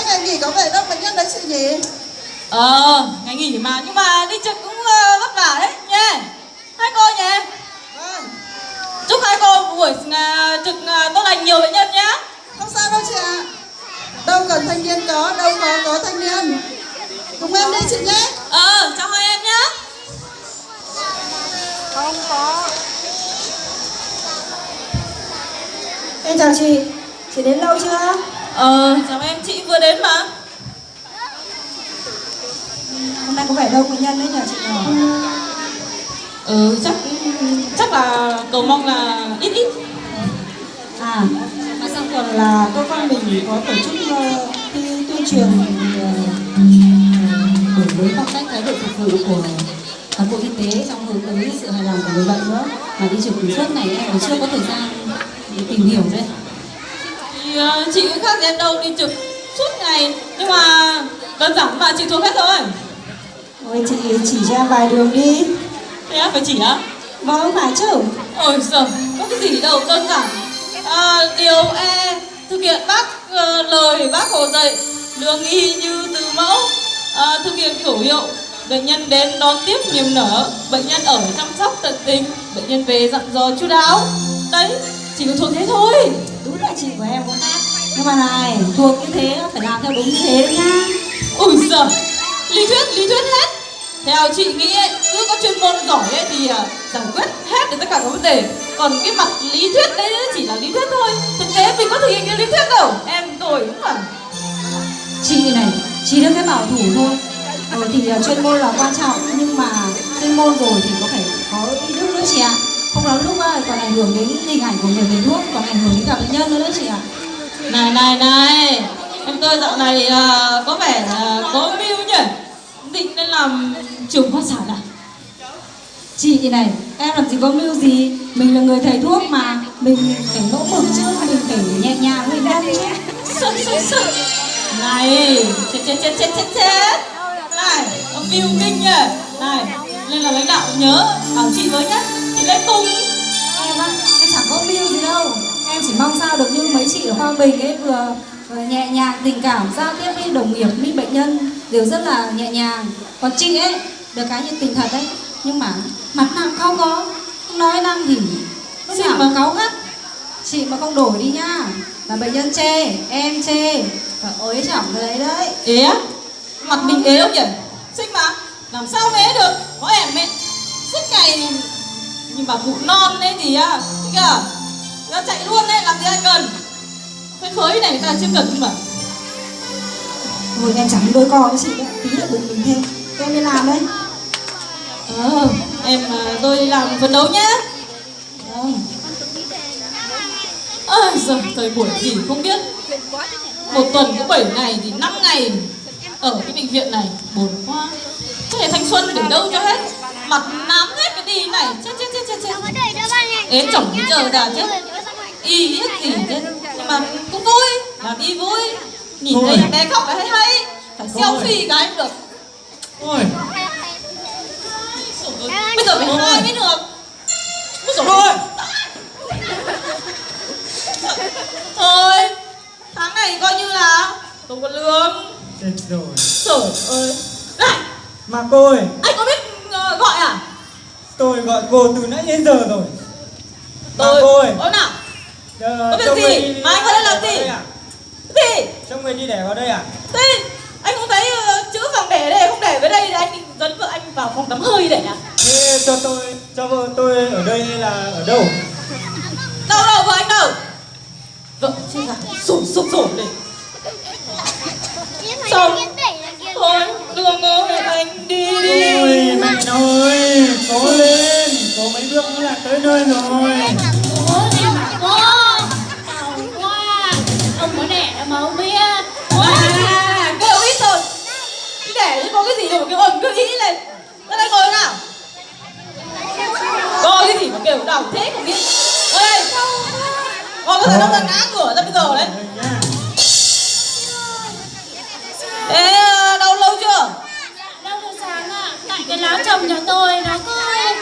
ngày nghỉ có về đâu bệnh nhân đấy chị nhỉ? Ngày nghỉ mà, nhưng mà đi trực cũng vất vả đấy nha. Hai cô nhỉ? Vâng. Chúc hai cô buổi trực tốt lành nhiều bệnh nhân nhé. Không sao đâu chị ạ. Đâu cần thanh niên có, đâu có thanh niên. Cùng em đi chị nhé. Chào hai em nhé. Không có. Em chào chị đến lâu chưa? Chào em, chị vừa đến mà. Hôm nay có vẻ đông bệnh nhân đấy nhờ chị nhỏ. Chắc là cầu mong là ít. Mà sang tuần là cơ quan mình có tổ chức tuyên truyền đổi mới phong cách thái độ phục vụ của cán bộ y tế trong hướng tới sự hài lòng của người bệnh nữa. Mà đi trực tần suất này em còn chưa có thời gian để tìm hiểu đây. Thì chị cũng khác gì em đâu, đi trực suốt ngày. Nhưng mà đơn giản mà chị thuộc hết rồi. Ôi chị chỉ cho em vài đường đi. Thế á, phải chỉ á? Vâng phải chứ. Ôi giời, có cái gì đâu, đơn giản. Điều E, thực hiện lời bác Hồ dạy, lương y như từ mẫu. Thực hiện khẩu hiệu, bệnh nhân đến đón tiếp niềm nở, bệnh nhân ở chăm sóc tận tình, bệnh nhân về dặn dò chu đáo. Đấy, chỉ có thuộc thế thôi. Đúng là chị của em có hát. Nhưng mà này, thuộc như thế phải làm theo đúng như thế đấy nhá. Ôi giời, lý thuyết hết. Theo chị nghĩ ấy, cứ có chuyên môn giỏi ấy thì giải quyết hết được tất cả các vấn đề. Còn cái mặt lý thuyết đấy chỉ là lý thuyết thôi. Thực tế mình có thực hiện cái lý thuyết đâu. Em tôi cũng phải. Chị này, chỉ được cái bảo thủ thôi. Thì chuyên môn là quan trọng, nhưng mà chuyên môn rồi thì có phải có ý đức nữa chị ạ. Không lắm lúc còn ảnh hưởng đến hình ảnh của người thầy thuốc, còn ảnh hưởng đến cả bệnh nhân nữa đấy chị ạ. Này, em tôi dạo này có vẻ có mưu nhỉ. Định nên làm trưởng khoa sản à? Chị này, em làm gì có mưu gì. Mình là người thầy thuốc mà, mình phải mẫu mực chứ, mình phải nhẹ nhàng với nhân chứ. Này, chết. Này, ông mưu kinh nhỉ. Này, nên là lãnh đạo nhớ bảo chị với nhá. Chị lên cùng. Em chẳng có mưu gì đâu. Em chỉ mong sao được như mấy chị ở Hoa Bình ấy, vừa nhẹ nhàng, tình cảm, giao tiếp với đồng nghiệp, với bệnh nhân đều rất là nhẹ nhàng. Còn chị ấy, được cái nhiệt tình thật đấy. Nhưng mà mặt nặng không có, không nói năng thì lúc nào mà cáu gắt. Chị mà không đổi đi nhá là bệnh nhân chê, em chê và ối chỏng cái đấy đấy. Ế á? Mặt mình ế không nhỉ? Xinh mà, làm sao ế được? Có em mẹ suốt ngày. Nhưng bà cụ non đấy thì á, kìa, nó chạy luôn đấy, làm gì ai cần. Phới này người ta chưa cần mà. Thôi em chẳng đôi co với chị đấy, tí nữa đừng mình thêm. Em đi làm đây. Tôi đi làm phấn đấu nhá. Giờ thời buổi gì không biết. Một tuần có 7 ngày thì 5 ngày ở cái bệnh viện này, buồn quá. Thế thanh xuân để đâu cho hết. Mặt nám hết cái đi này. Chết. Ế chổng cái giờ ra chết. Y biết gì chết. Nhưng mà cũng vui, làm y vui. Nhìn thấy thằng bé khóc là hay. Phải selfie cái cũng được. Ôi, Bây giờ phải hỏi mới được. thôi. Thôi, tháng này coi như là không có lương. Chết rồi. Trời ơi. Này, Mà cô ơi, anh có biết gọi à? tôi gọi cô từ nãy đến giờ rồi. Mà Tôi, cô ơi, có nào? Có cho việc người gì? đi Mà anh có đây làm đẻ vào gì? đây à? Gì? Cho người đi đẻ vào đây à? Thế, anh không thấy chữ phòng để đây, không để với đây thì anh định dẫn vợ anh vào phòng tắm hơi để à? Thế cho vợ tôi ở đây hay là ở đâu? Đâu, vợ anh đâu? Vợ, chết à? Sổ đi. Xong. Thôi, đừng ơi, anh đi đi. Ôi, mẹ ơi, cố lên, có mấy bước nữa là tới nơi rồi. Ông có đẻ đâu mà ông biết. Kêu ít thôi. Đi đẻ chứ có cái gì đâu mà kêu ầm cứ ý lên. Ra đây ngồi nào. Coi cái gì mà kêu đau thế không biết. Ngồi đây. Còn có thể nó ra ngã ngửa ra bây giờ đấy. Thế đau lâu chưa? Đâu từ sáng ạ. Tại cái lá chồng nhà tôi nó cứ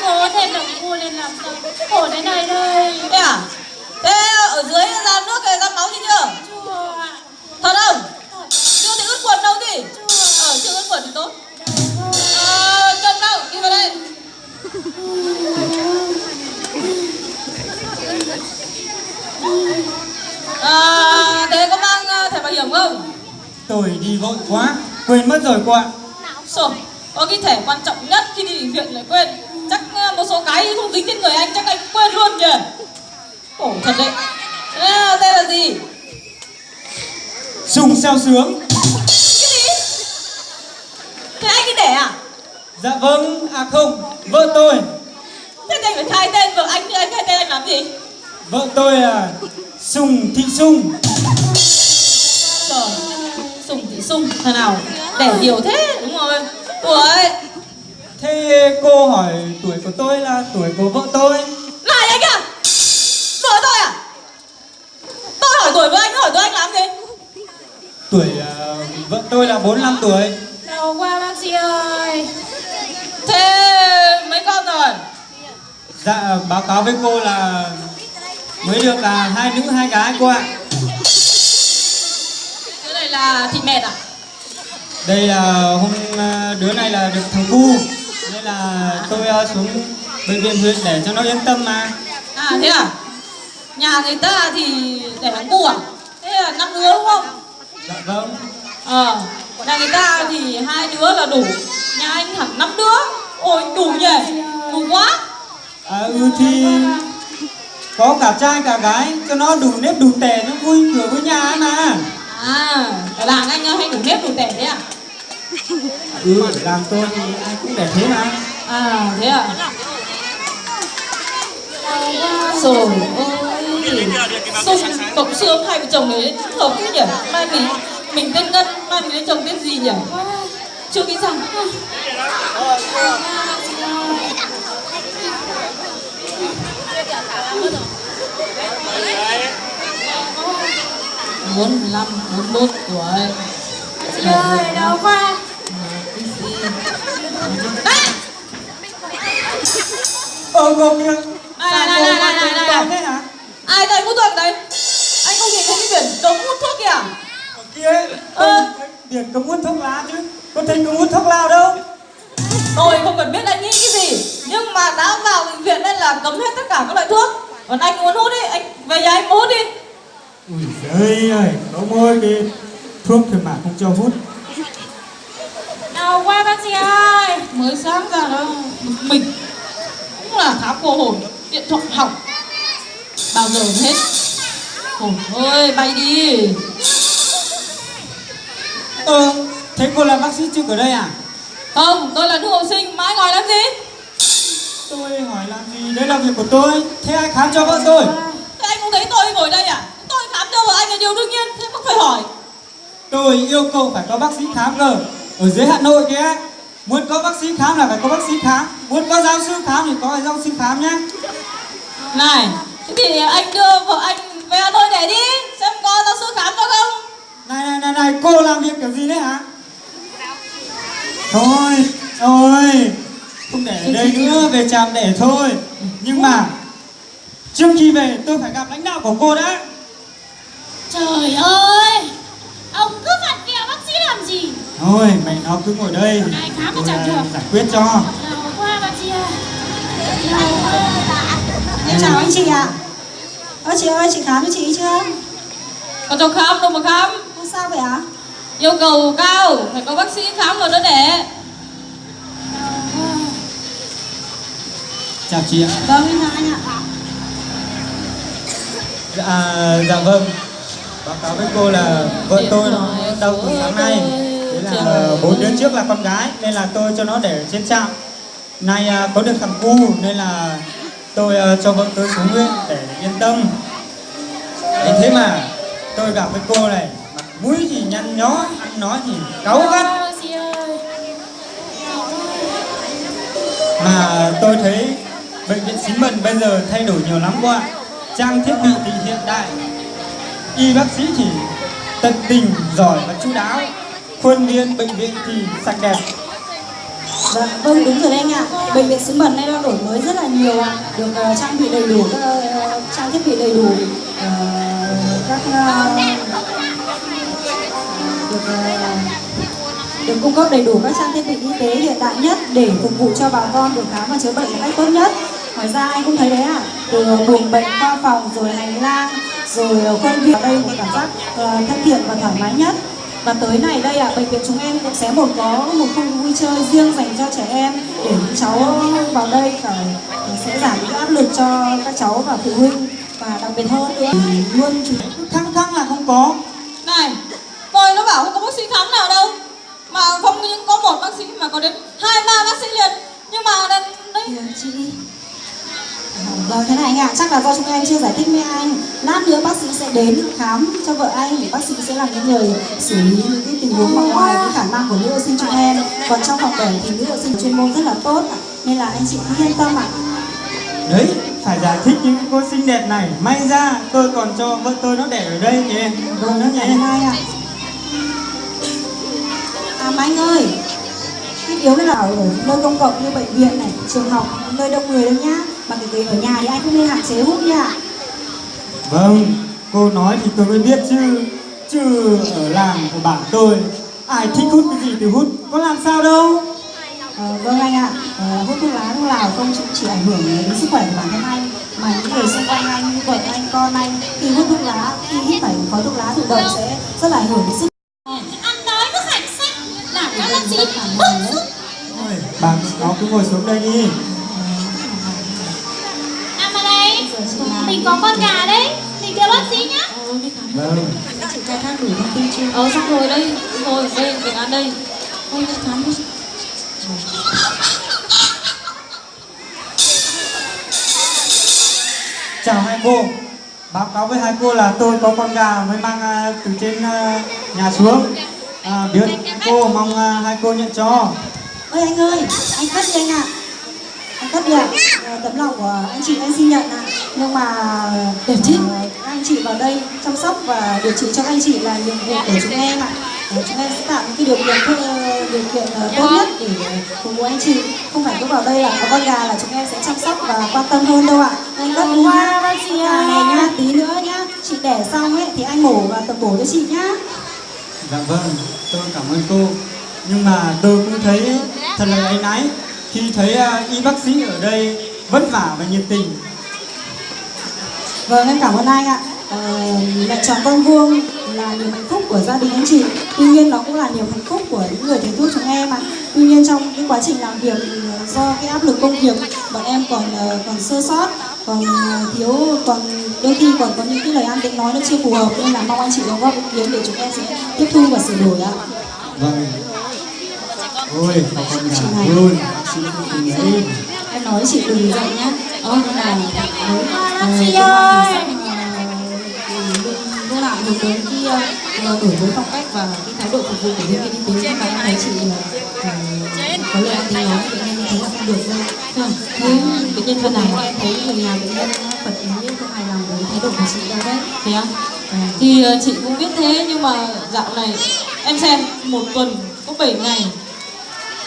cố thêm động cua lên làm sao khổ đến đây đây. Thế à? Thế ở dưới ra nước này ra máu gì chưa? Chưa ạ. Thật không? Chưa thì Tôi đi vội quá, quên mất rồi cô ạ. Rồi, có cái thẻ quan trọng nhất khi đi bệnh viện lại quên. Chắc một số cái không dính trên người anh chắc anh quên luôn nhỉ. Khổ thật đấy. Tên là gì? Sung sao sướng. Cái gì? Thế anh đi đẻ à? Dạ vâng, à không, vợ tôi. Thế thì anh phải khai tên vợ anh, anh khai tên anh làm gì? Vợ tôi là Sùng Thị Sung. Trời, Sùng Thị Sung, thằng nào đẻ nhiều thế, đúng rồi. Tuổi. Thế cô hỏi tuổi của tôi là tuổi của vợ tôi. Này anh à? Vợ tôi à? Tôi hỏi tuổi với anh, hỏi tuổi anh làm gì? Tuổi vợ tôi là 45 tuổi. Đau quá bác sĩ ơi. Thế mấy con rồi? Dạ báo cáo với cô là mới được 2 nữ 2 gái cô ạ. Cái này là thịt mệt à? Đây là đứa này là được thằng cu, nên là tôi xuống bệnh viện huyện để cho nó yên tâm mà. À thế à? Nhà người ta thì để thằng cu à? Thế là 5 đứa đúng không? Dạ vâng. Nhà người ta thì 2 đứa là đủ. Nhà anh hẳn 5 đứa. Ôi đủ nhỉ? Đủ quá. Thì có cả trai cả gái cho nó đủ nếp đủ tẻ, nó vui cửa với nhà ấy mà. Ở làng anh hay đủ nếp đủ tẻ thế à? Ở làng tôi thì ai cũng để thế mà. Thế à? Rồi ôi, Sung cộng xương hai vợ chồng đấy hợp thế nhỉ? Mai mình tên Ngân, mai mình lấy chồng tên gì nhỉ? Chưa nghĩ rằng. Bốn 45, 41 tuổi. Chị ơi, đau quá. Cô kia. Này. Thế hả? Ai đây hút thuốc đấy? Anh không nhìn thấy cái biển cấm hút thuốc kìa? Ở kia ấy, tôi thấy biển cấm hút thuốc lá chứ. Có thấy cấm hút thuốc lào đâu. Tôi không cần biết anh nghĩ cái gì, nhưng mà đã vào bệnh viện nên là cấm hết tất cả các loại thuốc. Còn anh muốn hút đi, anh về nhà anh hút đi. Ui giời ơi, có mỗi cái thuốc thôi mà không cho hút. Đau quá bác sĩ ơi. Mới sáng ra đó mình cũng là tháo cô hồn, điện thoại hỏng bao giờ hết. Ôi ơi, bay đi. Thế cô là bác sĩ trực ở đây à? Không, tôi là nữ học sinh, mà anh hỏi làm gì? Tôi hỏi làm gì? Đấy là việc của tôi. Thế ai khám cho vợ tôi? Thế anh không thấy tôi ngồi đây à? Tôi khám cho vợ anh là điều đương nhiên, thế không phải hỏi. Tôi yêu cầu phải có bác sĩ khám cơ. Ở dưới Hà Nội kia, muốn có bác sĩ khám là phải có bác sĩ khám. Muốn có giáo sư khám thì có giáo sư khám nhá. Này, thế thì anh đưa vợ anh về Hà Nội để đi, xem có giáo sư khám cho không? Này, cô làm việc kiểu gì đấy hả? Thôi, không để ở đây nữa, về trạm để thôi. Nhưng mà trước khi về tôi phải gặp lãnh đạo của cô đã. Trời ơi, ông cứ vặt vẹo bác sĩ làm gì? Thôi, mẹ nó cứ ngồi đây. Ai khám mà Tôi chẳng được. giải quyết cho. Đau quá bác sĩ ơi. Đau quá. Em chào anh chị ạ. Chị ơi, chị khám cho chị chưa? Có cho khám đâu mà khám. Không sao vậy ạ? Yêu cầu cao, phải có bác sĩ khám vào đó để. Chào chị ạ. Vâng, em chào anh ạ. Dạ vâng. Báo cáo với cô là vợ tôi nó đau từ sáng nay. Thế là 4 đứa trước là con gái, nên là tôi cho nó để trên trạm. Nay có được thằng cu nên là tôi cho vợ tôi xuống huyện để yên tâm. Đấy, thế mà tôi gặp với cô này, mặt mũi thì nhăn nhó, ăn nói thì cáu gắt. Bác sĩ ơi. Mà tôi thấy bệnh viện Xín Mần bây giờ thay đổi nhiều lắm cô ạ. Trang thiết bị thì hiện đại, y bác sĩ thì tận tình, giỏi và chu đáo. Khuôn viên bệnh viện thì sạch đẹp. Vâng, đúng rồi đấy anh ạ. Bệnh viện Xín Mần này đã đổi mới rất là nhiều ạ. Được trang bị đầy đủ các trang thiết bị đầy đủ, được cung cấp đầy đủ các trang thiết bị y tế hiện đại nhất để phục vụ cho bà con được khám và chữa bệnh một cách tốt nhất. Ngoài ra anh cũng thấy đấy ạ, từ buồng bệnh, khoa phòng, rồi hành lang, rồi khuôn viên ở đây một cảm giác thân thiện và thoải mái nhất. Và tới này đây ạ, bệnh viện chúng em cũng sẽ có một khu vui chơi riêng dành cho trẻ em để những cháu vào đây sẽ giảm những áp lực cho các cháu và phụ huynh, và đặc biệt hơn nữa luôn Thăng thăng là không có. Này, tôi nó bảo không có bác sĩ khám nào đâu. Mà không những có một bác sĩ mà có đến 2-3 bác sĩ liền. Nhưng mà đấy. chị. Vâng, thế này anh ạ, chắc là do chúng em chưa giải thích với anh. Lát nữa bác sĩ sẽ đến khám cho vợ anh, để bác sĩ sẽ là những người xử lý những cái tình huống mà ngoài cái khả năng của nữ hộ sinh chúng em. Còn trong phòng đẻ thì nữ hộ sinh chuyên môn rất là tốt ạ, nên là anh chị cứ yên tâm ạ. Đấy, phải giải thích những cô xinh đẹp này. May ra tôi còn cho vợ tôi nó đẻ ở đây nhỉ. Vâng, nó nhỉ anh ạ. Mà anh ơi, thiết yếu là ở nơi công cộng như bệnh viện này, trường học, nơi đông người đâu nhá. Mà cái ở nhà thì anh cũng nên hạn chế hút nha. Vâng, cô nói thì tôi mới biết chứ ở làng của bản tôi ai thích hút cái gì thì hút, có làm sao đâu. Vâng anh ạ, hút thuốc lá, thuốc lào không chỉ ảnh hưởng đến sức khỏe của bản thân anh, mà những người xung quanh anh, như vợ anh, con anh, khi hút thuốc lá, khi hít phải khói thuốc lá thụ động sẽ rất là ảnh hưởng đến sức. Ăn nói cứ hạch sách, làm cho làm gì? Ôi, bà nó cứ ngồi xuống đây đi. Mà đây, mình có con gà đấy, mình kêu bác sĩ nhá. Vâng. Chị khai thác đủ thông tin chưa? Xong rồi đây, rồi đây, mình ăn đây. Ôi, đi khám đi. Chào hai cô. Báo cáo với hai cô là tôi có con gà mới mang từ trên nhà xuống. Biết cô, mong hai cô nhận cho. Ơi anh ơi, anh cất đi anh ạ. Anh cất đi ạ. Tấm lòng của anh chị em xin nhận ạ. Nhưng mà để anh chị vào đây chăm sóc và điều trị cho anh chị là nhiệm vụ của chúng em ạ. Chúng em sẽ tạo những cái điều kiện tốt nhất để phục vụ anh chị. Không phải cứ vào đây là có con gà là chúng em sẽ chăm sóc và quan tâm hơn đâu ạ. Anh cất đi nhá. Này nhá, tí nữa nhá. Chị đẻ xong ấy thì anh mổ và tập bổ cho chị nhá. Dạ vâng, tôi cảm ơn cô. Nhưng mà tôi cũng thấy thật là áy náy khi thấy y bác sĩ ở đây vất vả và nhiệt tình. Vâng, em cảm ơn anh ạ. Mẹ chọn con vuông là niềm hạnh phúc của gia đình anh chị. Tuy nhiên nó cũng là niềm hạnh phúc của những người thầy thuốc chúng em ạ. Tuy nhiên trong cái quá trình làm việc do cái áp lực công việc, bọn em còn sơ sót, còn thiếu, còn đôi khi còn có những cái lời ăn tiếng nói nó chưa phù hợp, nên là mong anh chị đóng góp ý kiến để chúng em sẽ tiếp thu và sửa đổi ạ. Vâng. Ôi, có con gà luôn, bác sĩ không tìm thấy. Em nói chị đừng giận nhá. Bác sĩ ơi. Lúc nào hướng đến cái đổi mới phong cách và cái thái độ phục vụ của nhân viên y tế, nhưng mà em thấy chị có lời ăn tiếng nói với bệnh nhân như thế là không được đâu. Bệnh nhân phần nào em thấy người nhà bệnh nhân phật ý không hài lòng với thái độ của chị đâu đấy. Thế á? Thì chị cũng biết thế, nhưng mà dạo này em xem một tuần có 7 ngày,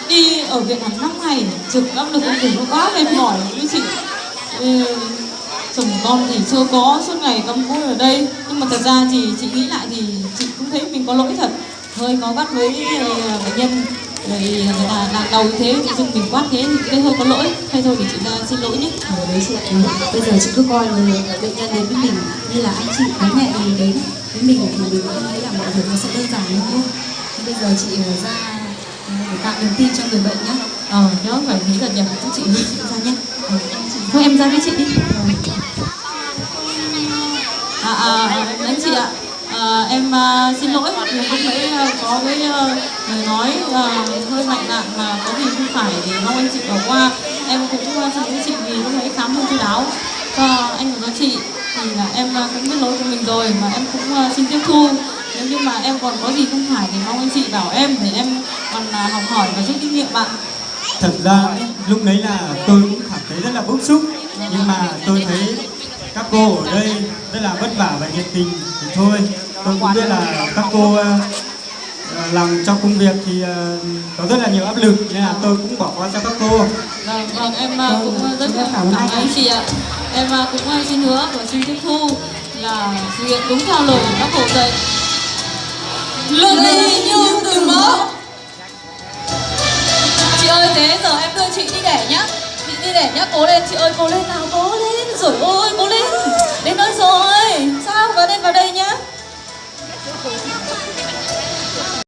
đi ở viện hẳn 5 ngày, trực áp lực công việc nó quá mệt mỏi với chị. Chồng con thì chưa có, suốt ngày cắm cúi ở đây. Nhưng mà thật ra thì chị nghĩ lại thì chị cũng thấy mình có lỗi thật. Hơi có bắt với bệnh nhân, rồi người ta nặng đầu như thế, tự dưng mình quát thế thì cái hơi có lỗi. Hay thôi thì chị ra xin lỗi nhé. Đấy chị ạ, bây giờ chị cứ coi người bệnh nhân đến với mình như là anh chị, bố mẹ mình đến với mình thì mình cũng thấy là mọi việc nó sẽ đơn giản hơn thôi. Bây giờ chị ra để tạo niềm tin cho người bệnh nhé. Nhớ phải thấy là đẹp của chị. Ra nhé. Thôi em ra với chị đi. Anh chị ạ, em xin lỗi vì lúc nãy có cái lời nói hơi mạnh dạn mà có gì không phải thì mong anh chị bỏ qua. Em cũng xin lỗi chị vì lúc nãy khám không chu đáo cho anh và chị, thì là em cũng biết lỗi của mình rồi, mà em cũng xin tiếp thu. Nếu như mà em còn có gì không phải thì mong anh chị bảo em để em còn học hỏi và rút kinh nghiệm ạ. Thật ra lúc đấy là tôi cũng cảm thấy rất là bức xúc, nhưng mà tôi thấy các cô ở đây rất là vất vả và nhiệt tình thì thôi, tôi cũng biết là các cô làm trong công việc thì có rất là nhiều áp lực, nên là tôi cũng bỏ qua cho các cô. Vâng, em cũng rất cảm ơn anh chị ạ. Em cũng xin hứa và xin tiếp thu là thực hiện đúng theo lời của các hồ dạy. Lương y như từ mẫu. Chị ơi, thế giờ em đưa chị đi đẻ nhá. Chị đi đẻ nhá, cố lên chị ơi, cố lên nào, cố lên. Rồi ôi.